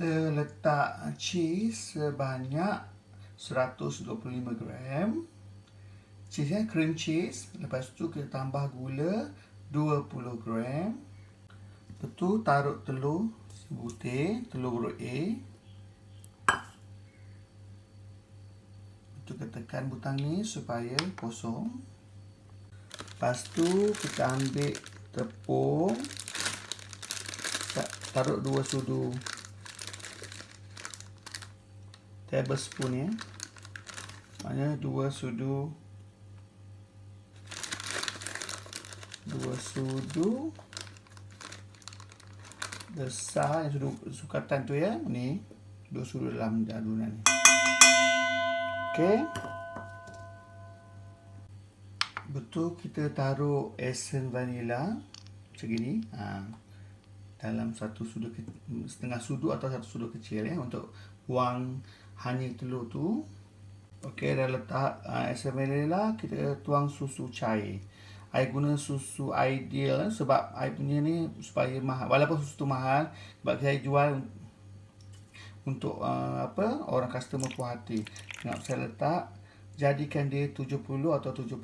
kita letak cheese sebanyak 125 gram. Cheese cream cheese. Lepas tu kita tambah gula 20 gram. Lepas tu taruh telur putih, telur huruf A. Lepas tu kita tekan butang ni supaya kosong. Lepas tu kita ambil tepung, taruh 2 sudu tablespoon ya. Maknanya 2 sudu besar yang sudu sukatan tu ya. Ni 2 sudu dalam adunan ni. Okey. Betul, kita taruh esen vanila macam gini. Dalam setengah sudu atau satu sudu kecil ya, untuk buang honey telur tu. Okey, dah letak esen vanila, kita tuang susu cair. I guna susu ideal sebab I punya ni supaya mahal. Walaupun susu tu mahal, sebab saya jual untuk orang customer puas hati. Nak saya letak, jadikan dia 70 atau 75.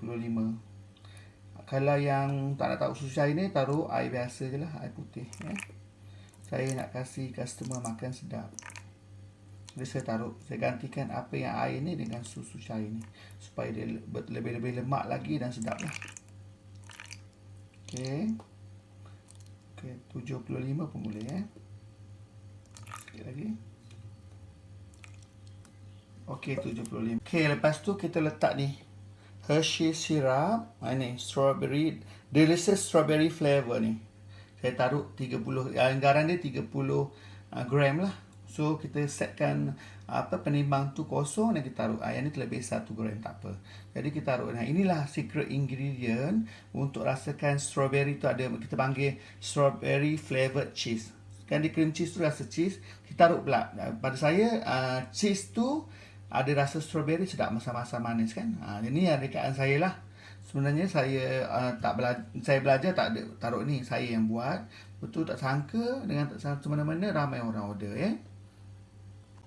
Kalau yang tak nak tahu susu cair ni, taruh air biasa je lah, air putih ya. Saya nak kasih customer makan sedap, jadi saya gantikan apa yang air ni dengan susu cair ni supaya dia lebih lemak lagi dan sedap lah. Okey, 75 pun boleh ya. Sikit lagi. Okey, 75. Okey, lepas tu kita letak ni Hershey syrup. Ini strawberry, delicious strawberry flavor ni. Saya taruh 30, anggaran dia 30 gram lah. So kita setkan penimbang tu kosong dan kita taruh. Yang ni terlebih 1 gram, tak apa. Jadi kita taruh. Nah, inilah secret ingredient untuk rasakan strawberry tu ada, kita panggil strawberry flavored cheese. Kan di cream cheese tu rasa cheese, kita taruh pula. Pada saya cheese tu ada rasa strawberry, sedap, masam-masam manis kan. Ini rekaan saya lah. Sebenarnya saya saya belajar tak ada taruh ni, saya yang buat. Betul, tak sangka dengan tak sangka mana-mana ramai orang order ya.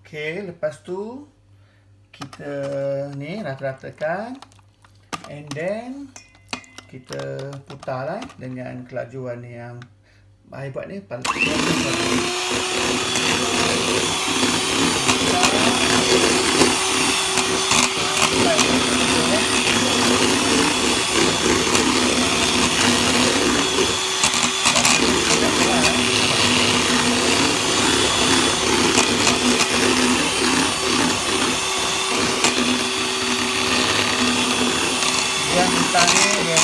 Okey, lepas tu kita ni rata-ratakan, and then kita putar lah dengan kelajuan yang hebat ni. Yang kita ni dia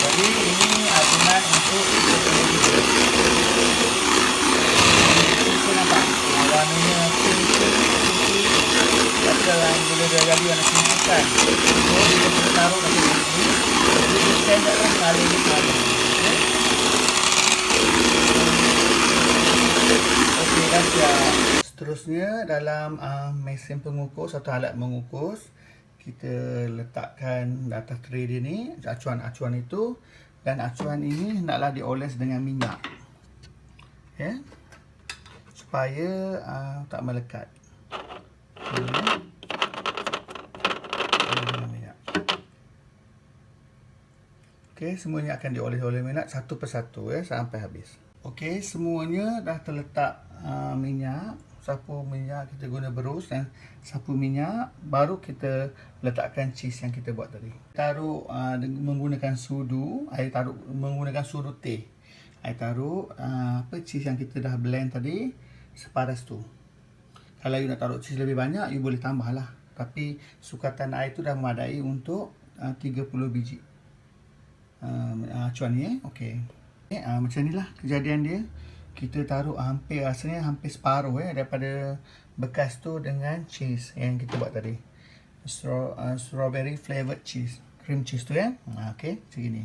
jadi ini adunan untuk kita nampak warnanya bakalan boleh jadi warna kuning. So bila kita taruh kat sini, dia standard lah, kali ni. Okey, dah siap. Seterusnya dalam mesin pengukus atau alat mengukus, kita letakkan di atas tray dia ni acuan-acuan itu, dan acuan ini hendaklah dioles dengan minyak ya, supaya tak melekat. Okey, semuanya akan dioles oleh minyak satu persatu ya, sampai habis. Okey, semuanya dah terletak minyak. Sapu minyak kita guna berus dan sapu minyak, baru kita letakkan cheese yang kita buat tadi. Taruh menggunakan sudu, menggunakan sudu teh. Taruh cheese yang kita dah blend tadi separas tu. Kalau you nak taruh cheese lebih banyak, you boleh tambah lah. Tapi sukatan air tu dah memadai untuk 30 biji acuan ni. Okey. Macam inilah kejadian dia. Kita taruh rasanya hampir separuh daripada bekas tu dengan cheese yang kita buat tadi. Strawberry flavored cheese, cream cheese tu ya. Okey, macam ni.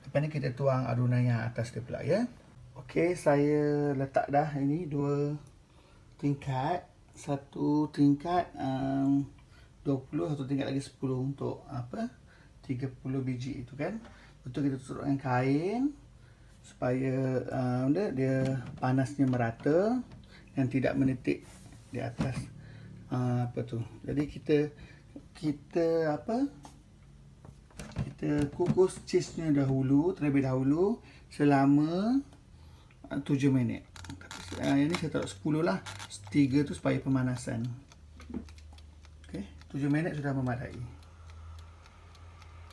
Lepas ni kita tuang adunan yang atas dia pula ya. Okey, saya letak dah ini 2 tingkat. Satu tingkat 20, satu tingkat lagi 10 untuk apa? 30 biji itu kan. Betul, kita tutup dengan kain supaya dia panasnya merata dan tidak menitik di atas apa tu. Jadi kita apa? Kita kukus cheese-nya terlebih dahulu selama 7 minit. Yang ni saya taruh 10 lah. 3 tu supaya pemanasan. Okey, 7 minit sudah memadai.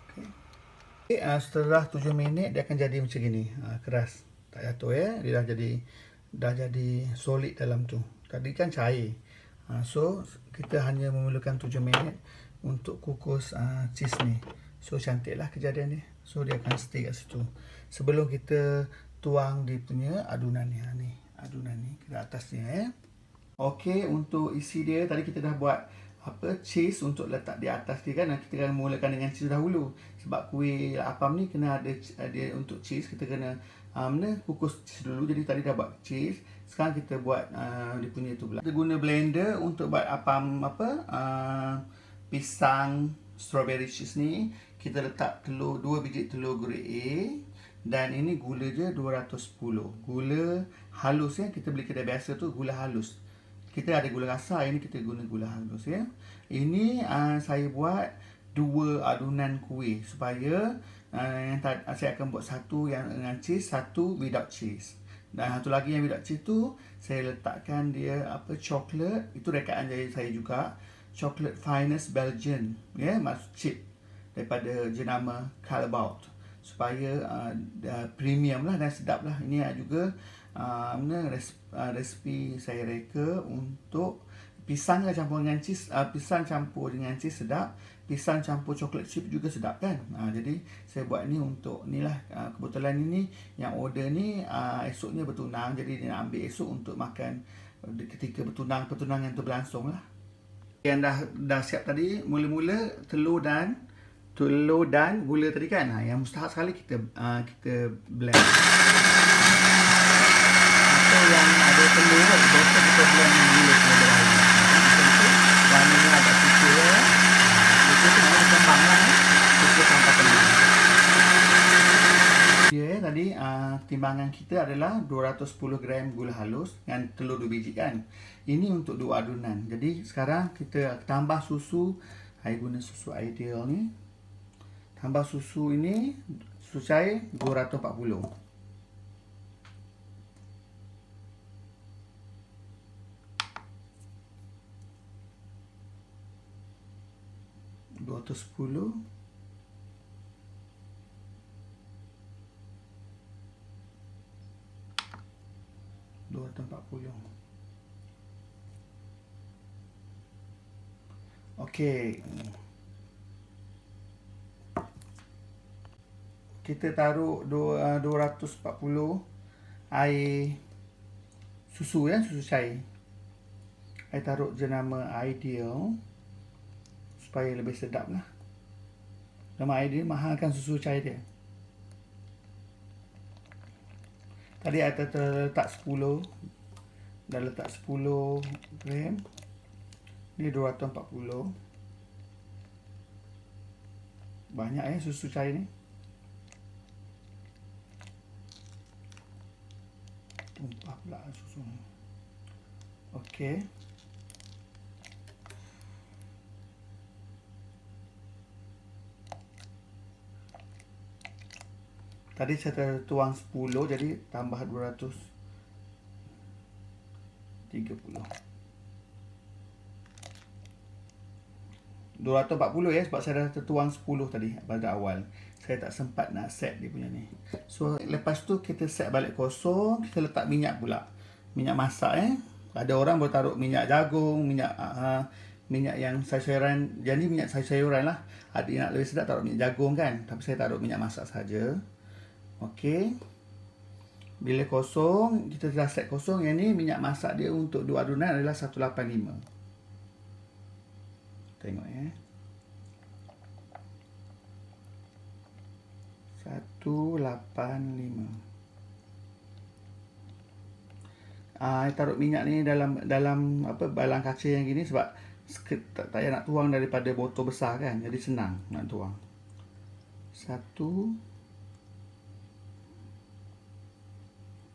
Okey. Setelah 7 minit dia akan jadi macam gini. Keras. Tak jatuh ya. Dia dah jadi solid dalam tu. Tadi kan cair. So kita hanya memerlukan 7 minit untuk kukus cheese ni. So cantiklah kejadian ni. So dia akan stay kat situ. Sebelum kita tuang dia punya adunan ni. Adunan ni ke atasnya ya. Okey, untuk isi dia tadi kita dah buat cheese untuk letak di atas dia kan. Kita akan mulakan dengan cheese dahulu. Sebab kuih apam ni kena ada untuk cheese, kita kena kukus cheese dulu. Jadi tadi dah buat cheese. Sekarang kita buat dia punya tu pula. Kita guna blender untuk buat apam pisang strawberry cheese ni. Kita letak 2 biji telur grade A. Dan ini gula je 210. Gula halus ya. Kita beli kedai biasa tu gula halus. Kita ada gula rasa, ini kita guna gula halus ya. Ini saya buat 2 adunan kuih supaya saya akan buat satu yang dengan cheese, satu without cheese. Dan satu lagi yang without cheese tu saya letakkan dia coklat, itu rekaan saya juga. Coklat Finest Belgian ya, maksud chip daripada jenama Callebaut. Supaya premium lah dan sedap lah. Ini juga resipi saya reka untuk pisang campur dengan cheese. Pisang campur dengan cheese sedap. Pisang campur coklat chip juga sedap kan. Jadi saya buat ni untuk ni lah. Kebetulan ini yang order ni esoknya bertunang. Jadi dia nak ambil esok untuk makan ketika pertunangan tu berlangsung lah. Yang dah siap tadi, mula-mula telur dan gula tadi kan. Yang mustahak sekali kita blend. Atau yang ada telur, biasa kita blend dengan gula terlebih dahulu. Warnanya agak putih ya. Itu sebenarnya kembang lah. Kita sampai kembang. Tadi timbangan kita adalah 210 gram gula halus dengan telur 2 biji kan. Ini untuk 2 adunan. Jadi sekarang kita tambah susu. Saya guna susu ideal ni. Tambah susu ini, susu cair 240. $210. Okey. Kita taruh 240 air susu ya, susu cair. Saya taruh jenama ideal supaya lebih sedap lah. Nama ideal mahal kan susu cair dia. Tadi saya letak 10. Dah letak 10 gram. Ni 240. Banyak ya susu cair ni. Tumpah pula susu ni. Okey. Tadi saya tuang 10, jadi tambah 230. 240 ya, sebab saya dah tertuang 10 tadi pada awal. Saya tak sempat nak set dia punya ni. So lepas tu kita set balik kosong, kita letak minyak pula. Minyak masak Ada orang boleh taruh minyak jagung, minyak yang sayur-sayuran. Jadi minyak sayur-sayuran lah. Ada yang nak lebih sedap taruh minyak jagung kan. Tapi saya taruh minyak masak saja. Okey. Bila kosong, kita dah set kosong. Yang ni minyak masak dia untuk 2 adunan adalah 185. Tengok ya. 185. Taruh minyak ni dalam balang kaca yang gini sebab Tak payah nak tuang daripada botol besar kan. Jadi senang nak tuang. 1,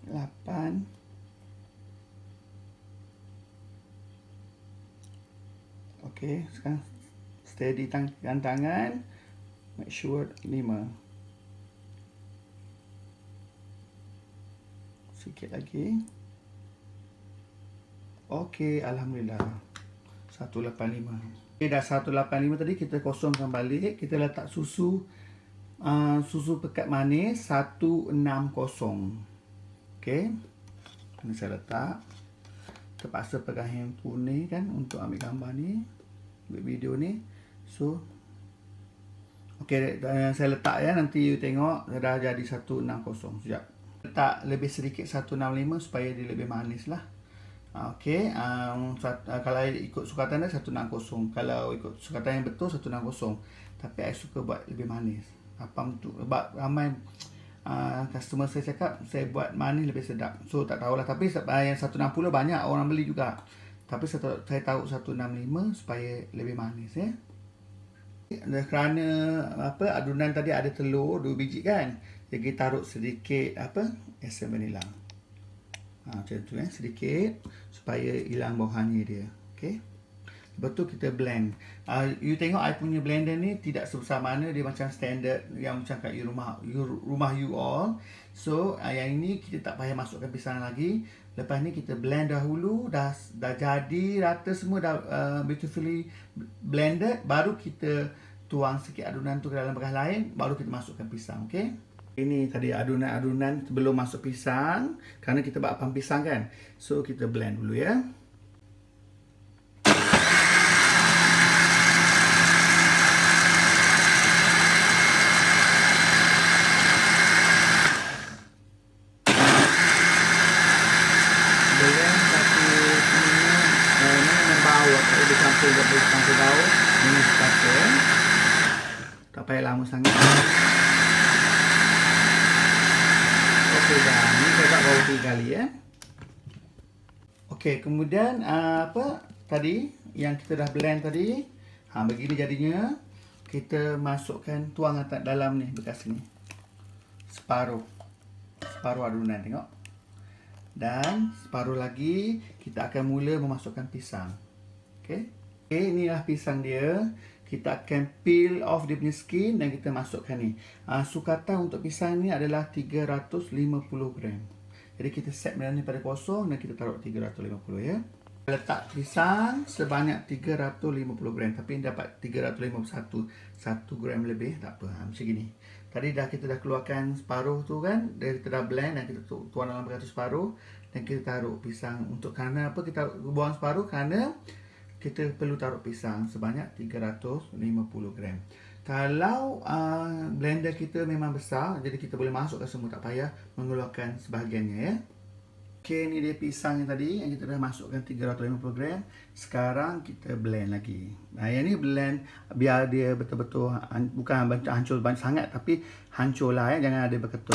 8, okey, sekarang steady tangan. Make sure 5. Sikit lagi. Okey, alhamdulillah. 185. Okey, dah 185 tadi kita kosongkan balik. Kita letak susu pekat manis 160. Okey. Ini saya letak. Terpaksa pegang handphone ni kan untuk ambil gambar ni, ambil video ni. So okey, saya letak ya, nanti you tengok dah jadi 160. Sekejap. Letak lebih sedikit 165 supaya dia lebih manis lah. Okey, kalau ikut sukatan dia 160. Kalau ikut sukatan yang betul 160. Tapi saya suka buat lebih manis. Apa tu? Sebab ramai customer saya cakap saya buat manis lebih sedap. So tak tahulah, tapi yang 160 banyak orang beli juga. Tapi saya tahu 165 supaya lebih manis ya. Kerana adunan tadi ada telur 2 biji kan. Jadi taruh sedikit esens vanila. Macam tu sedikit supaya hilang bau hanyir dia. Okey. Lepas tu kita blend. You tengok I punya blender ni tidak sebesar mana, dia macam standard yang macam kat rumah you all. So yang ini kita tak payah masukkan pisang lagi. Lepas ni kita blend dahulu, dah jadi rata semua, dah beautifully blended, baru kita tuang sikit adunan tu ke dalam bekas lain, baru kita masukkan pisang. Okey. Ini tadi adunan sebelum masuk pisang, kerana kita buat apam pisang kan. So kita blend dulu ya. Blend satu ini membau atau dicampur daun ini starter. Tak payah lama sangat. Okey dah, ni saya tak bau 3 kali ya. Okey, kemudian tadi yang kita dah blend tadi, begini jadinya. Kita masukkan, tuang atas dalam ni bekas ni. Separuh adunan, tengok. Dan separuh lagi kita akan mula memasukkan pisang. Okey. Okey, inilah pisang dia. Kita akan peel off dia punya skin dan kita masukkan ni. Sukatan untuk pisang ni adalah 350 gram. Jadi kita set benda ni pada kosong dan kita taruh 350 ya. Letak pisang sebanyak 350 gram. Tapi dapat 351, 1 gram lebih, tak apa. Macam gini. Tadi kita dah keluarkan separuh tu kan. Kita dah blend dan kita tuang dalam bekas separuh. Dan kita taruh pisang. Untuk kerana apa kita buang separuh? Kerana kita perlu taruh pisang sebanyak 350 gram. Kalau blender kita memang besar, jadi kita boleh masukkan semua, tak payah mengeluarkan sebahagiannya ya. Okey, ni dia pisang yang tadi yang kita dah masukkan 350 gram. Sekarang kita blend lagi. Yang ni blend biar dia betul-betul bukan hancur banyak sangat, tapi hancurlah ya, jangan ada berketul.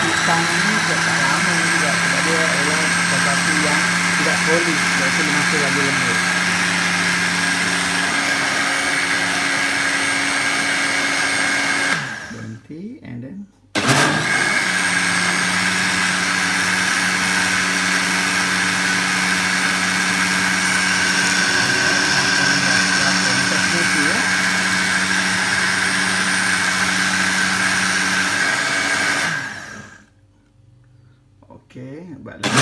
Pisang ni tak lama juga sebab dia adalah sesuatu yang tidak polis, jadi masih lagi lembut. Berhenti and then okey, buat lagi.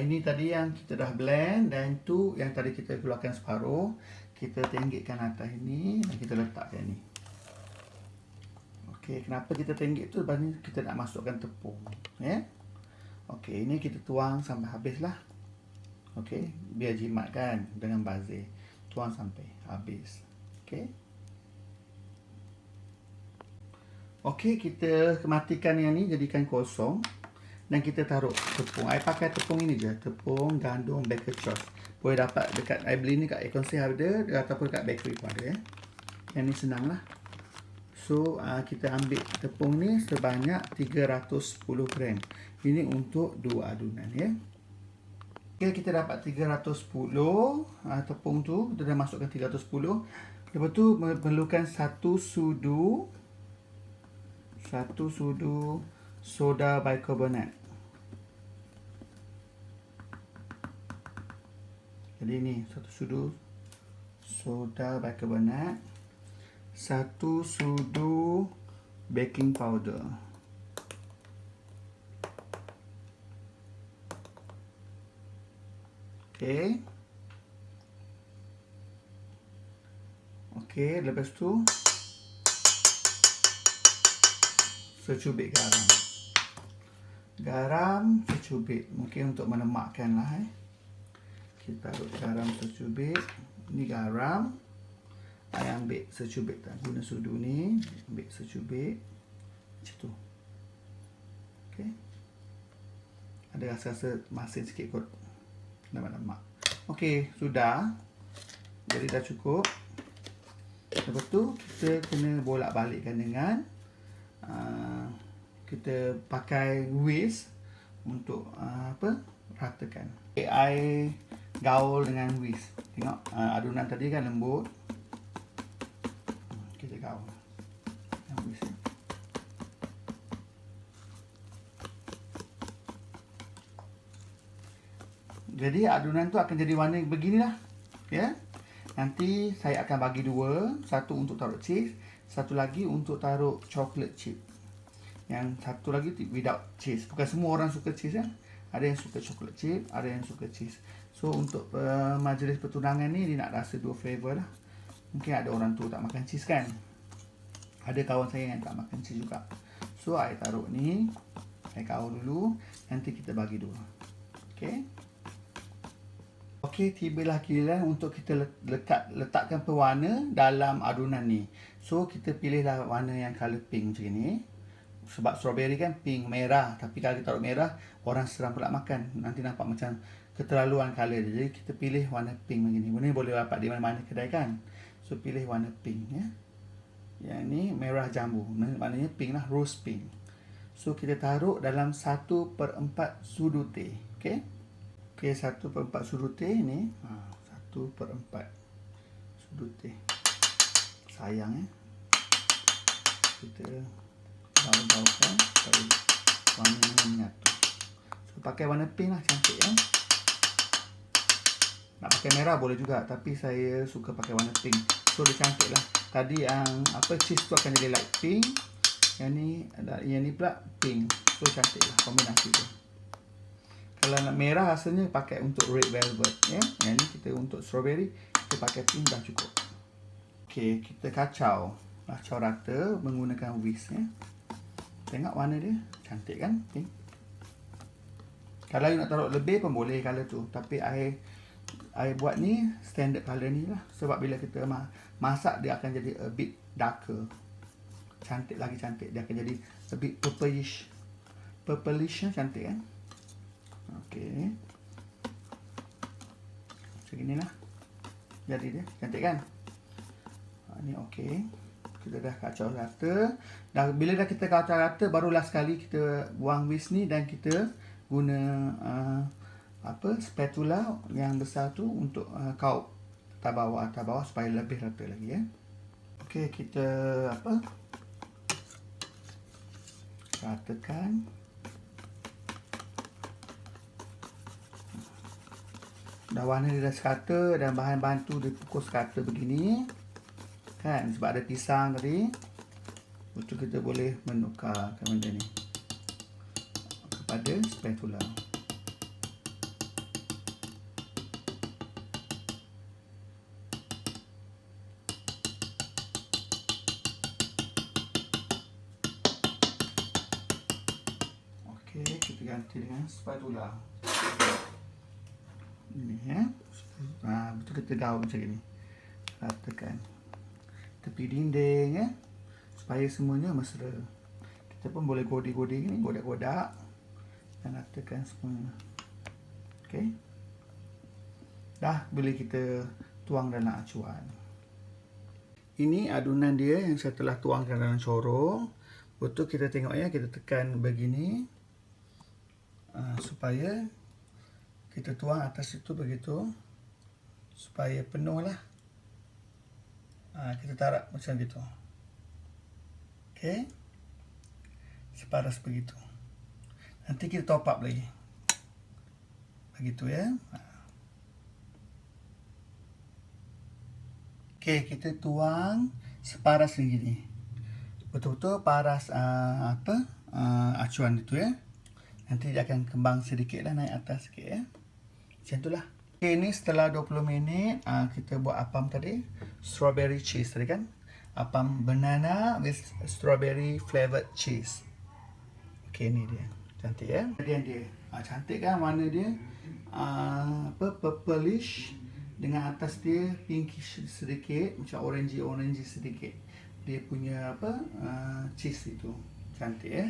Ini tadi yang kita dah blend dan tu yang tadi kita keluarkan separuh. Kita tenggikkan atas ini dan kita letakkan ni. Okey, kenapa kita tenggik tu? Sebab ni kita nak masukkan tepung. Ya. Okey, ini kita tuang sampai habis lah. Okey, biar jimat kan dengan bazir. Tuang sampai habis. Okey. Okey, kita matikan yang ni, jadikan kosong. Dan kita taruh tepung. I pakai tepung ini je. Tepung gandum baker choice. Boleh dapat dekat, I beli ni kat Econ Sale ada, ataupun dekat bakery pun ada ya. Yang ni senang lah. So, kita ambil tepung ni sebanyak 310 gram. Ini untuk 2 adunan ya. Okay, kita dapat 310 tepung tu. Kita dah masukkan 310. Lepas tu memerlukan 1 sudu soda bicarbonate. Jadi ni 1 sudu soda bicarbonate, 1 sudu baking powder. Okey. Okey, lepas tu secubit garam. Garam secubit, mungkin untuk melemakkan lah. Kita taruh garam secubit. Ni garam. Saya ambil secubit, tak guna sudu ni. Ambil secubit. Macam tu. Okey. Ada rasa-rasa masin sikit kot. Lemak-lemak. Okey, sudah. Jadi dah cukup. Lepas tu kita kena bolak-balikkan dengan kita pakai whisk untuk ratakan. Air gaul dengan whisk. Tengok adunan tadi kan lembut. Kita gaul dengan whisk. Jadi adunan tu akan jadi warna beginilah. Ya. Nanti saya akan bagi dua. Satu untuk taruh cheese, satu lagi untuk taruh chocolate chip. Yang satu lagi without cheese. Bukan semua orang suka cheese ya. Ada yang suka chocolate chip, ada yang suka cheese. So untuk majlis pertunangan ni dia nak rasa dua flavor lah. Mungkin ada orang tu tak makan cheese kan. Ada kawan saya yang tak makan cheese juga. So saya taruh ni, saya gaul dulu. Nanti kita bagi dua. Okey. Okey, tibalah giliran untuk kita letakkan pewarna dalam adunan ni. So, kita pilihlah warna yang colour pink macam ni. Sebab strawberry kan pink, merah. Tapi kalau kita taruh merah, orang seram pula makan. Nanti nampak macam keterlaluan colour dia. Jadi, kita pilih warna pink macam ni. Benda ni boleh dapat di mana-mana kedai kan. So, pilih warna pink ya. Yang ni merah jambu. Maknanya pink lah, rose pink. So, kita taruh dalam 1/4 sudu teh. Okey. Okey, 1/4 sudu teh ni. 1/4 sudu teh. Sayang kita gaul-gaulkan supaya warnanya menyatu. So, pakai warna pink lah, cantik ya. Nak pakai merah boleh juga, tapi saya suka pakai warna pink. So, dia cantik lah. Tadi yang cheese tu akan jadi light pink. Yang ni pula pink. So, cantik lah kombinasi tu. Kalau nak merah asalnya pakai untuk red velvet ya. Yang ni kita untuk strawberry, kita pakai pink dah cukup. Okey, kita kacau rata menggunakan whisk ya. Tengok warna dia, cantik kan? Pink. Kalau you nak taruh lebih pun boleh color tu, tapi I buat ni standard color ni lah. Sebab bila kita masak dia akan jadi a bit darker. Cantik lagi cantik, dia akan jadi a bit purplish. Purplish cantik kan? Okey. Macam inilah. Jadi dia cantik kan? Ni okey. Kita dah kacau rata. Bila dah kita kacau rata, barulah sekali kita buang whisk ni dan kita guna spatula yang besar tu untuk kaup atas bawah supaya lebih rata lagi ya. Okey, kita ratakan. Dah warna dia dah serata dan bahan-bahan tu dia pukul serata begini. Kan? Sebab ada pisang tadi. Lepas tu kita boleh menukarkan benda ni kepada spatula. Okey, kita ganti dengan spatula. Ini ya. Betul kita gaul macam ni. Ratakan tepi dinding ya. Supaya semuanya mesra. Kita pun boleh goding-goding ni, godak-godak dan ratakan semuanya. Okey. Dah boleh kita tuang dalam acuan. Ini adunan dia yang saya telah tuangkan dalam corong. Betul, kita tengok ya, kita tekan begini supaya kita tuang atas itu begitu, supaya penuh lah. Kita tarik macam gitu. Okey, separas begitu. Nanti kita top up lagi. Begitu ya. Okey, kita tuang separas begini. Betul-betul paras acuan itu ya. Nanti dia akan kembang sedikit lah, naik atas sikit ya. Macam itulah. Okey, ini setelah 20 minit kita buat apam tadi, strawberry cheese tadi kan. Apam banana with strawberry flavored cheese. Okey, ni dia. Cantik ya. Kemudian dia. Cantik kan warna dia? Purplish dengan atas dia pinkish sedikit, macam orangey sedikit. Dia punya cheese itu. Cantik ya.